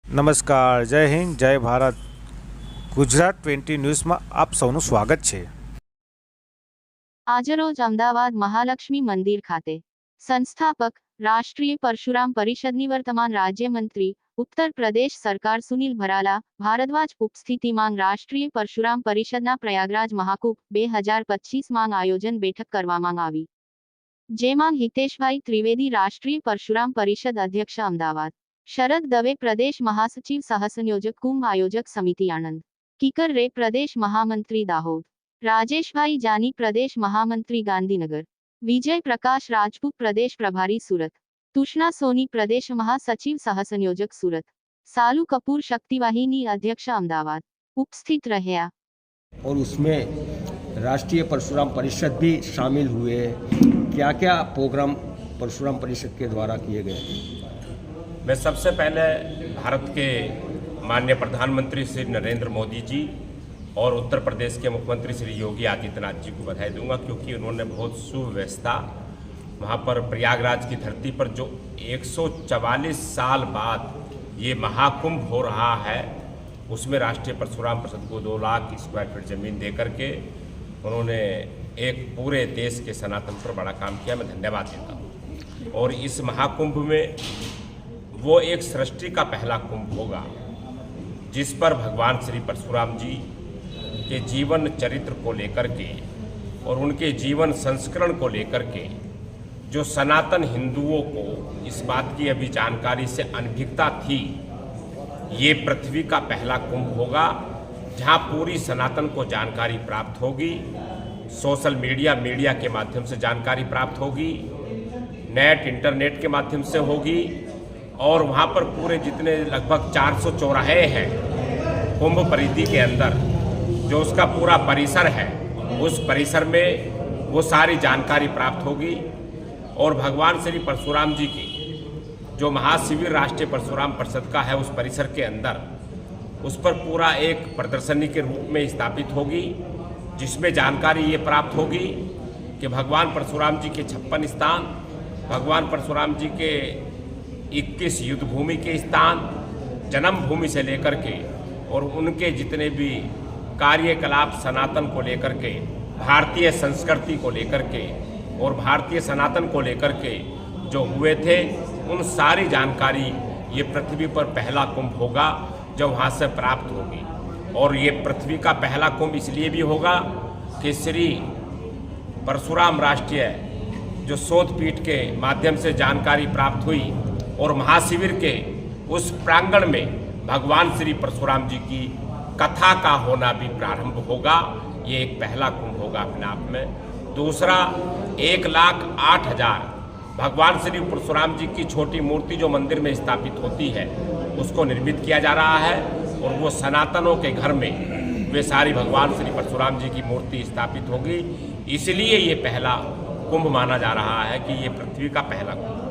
નમસ્કાર, જય હિન્દ, જય ભારત. ગુજરાત 20 ન્યૂઝમાં આપ સૌનું સ્વાગત છે. આજરોજ અમદાવાદ મહાલક્ષ્મી મંદિર ખાતે સંસ્થાપક રાષ્ટ્રીય પરશુરામ પરિષદની વર્તમાન રાજ્યમંત્રી ઉત્તર પ્રદેશ સરકાર સુનિલ ભરાલા ભારદ્વાજ ઉપસ્થિતિમાં રાષ્ટ્રીય પરશુરામ પરિષદના પ્રયાગરાજ મહાકુંભ 2025 માંગ આયોજન બેઠક કરવામાં આવી, જેમાં હિતેશભાઈ ત્રિવેદી રાષ્ટ્રીય પરશુરામ પરિષદ અધ્યક્ષ અમદાવાદ, શરદ દવે પ્રદેશ મહાસચિવ સહસંયોજક કુંભ આયોજક સમિતિ આણંદ, કિકર રે પ્રદેશ મહામંત્રી દાહોદ, રાજેશભાઈ જાની પ્રદેશ મહામંત્રી ગાંધીનગર, વિજય પ્રકાશ રાજપૂત પ્રદેશ પ્રભારી સુરત, तुष्णा सोनी प्रदेश महासचिव सहसंयोजक सूरत, सालू कपूर शक्तिवाहिनी अध्यक्ष अहमदाबाद उपस्थित रहे। और उसमें राष्ट्रीय परशुराम परिषद भी शामिल हुए। क्या क्या प्रोग्राम परशुराम परिषद के द्वारा किए गए? मैं सबसे पहले भारत के माननीय प्रधानमंत्री श्री नरेंद्र मोदी जी और उत्तर प्रदेश के मुख्यमंत्री श्री योगी आदित्यनाथ जी को बधाई दूंगा, क्योंकि उन्होंने बहुत सुव्यवस्था वहाँ पर प्रयागराज की धरती पर जो 144 साल बाद ये महाकुंभ हो रहा है, उसमें राष्ट्रीय परशुराम परिषद को 2 लाख स्क्वायर फीट ज़मीन दे करके उन्होंने एक पूरे देश के सनातन पर बड़ा काम किया। मैं धन्यवाद देता हूँ। और इस महाकुंभ में वो एक सृष्टि का पहला कुंभ होगा जिस पर भगवान श्री परशुराम जी के जीवन चरित्र को लेकर के और उनके जीवन संस्करण को लेकर के जो सनातन हिंदुओं को इस बात की अभी जानकारी से अनभिज्ञता थी, ये पृथ्वी का पहला कुंभ होगा जहां पूरी सनातन को जानकारी प्राप्त होगी। सोशल मीडिया के माध्यम से जानकारी प्राप्त होगी, नेट इंटरनेट के माध्यम से होगी, और वहां पर पूरे जितने लगभग 400 चौराहे हैं कुंभ परिधि के अंदर, जो उसका पूरा परिसर है, उस परिसर में वो सारी जानकारी प्राप्त होगी। और भगवान श्री परशुराम जी की जो महाशिविर राष्ट्रीय परशुराम परिषद का है, उस परिसर के अंदर उस पर पूरा एक प्रदर्शनी के रूप में स्थापित होगी, जिसमें जानकारी ये प्राप्त होगी कि भगवान परशुराम जी के 56 स्थान, भगवान परशुराम जी के 21 युद्ध भूमि के स्थान, जन्म भूमि से लेकर के और उनके जितने भी कार्यकलाप सनातन को लेकर के, भारतीय संस्कृति को लेकर के और भारतीय सनातन को लेकर के जो हुए थे, उन सारी जानकारी ये पृथ्वी पर पहला कुंभ होगा जो वहाँ से प्राप्त होगी। और ये पृथ्वी का पहला कुंभ इसलिए भी होगा कि श्री परशुराम राष्ट्रीय जो शोध पीठ के माध्यम से जानकारी प्राप्त हुई और महाशिविर के उस प्रांगण में भगवान श्री परशुराम जी की कथा का होना भी प्रारंभ होगा। ये एक पहला कुंभ होगा अपने आप में। दूसरा, 1,08,000 भगवान श्री परशुराम जी की छोटी मूर्ति जो मंदिर में स्थापित होती है, उसको निर्मित किया जा रहा है, और वो सनातनों के घर में वे सारी भगवान श्री परशुराम जी की मूर्ति स्थापित होगी। इसलिए ये पहला कुंभ माना जा रहा है कि ये पृथ्वी का पहला कुंभ।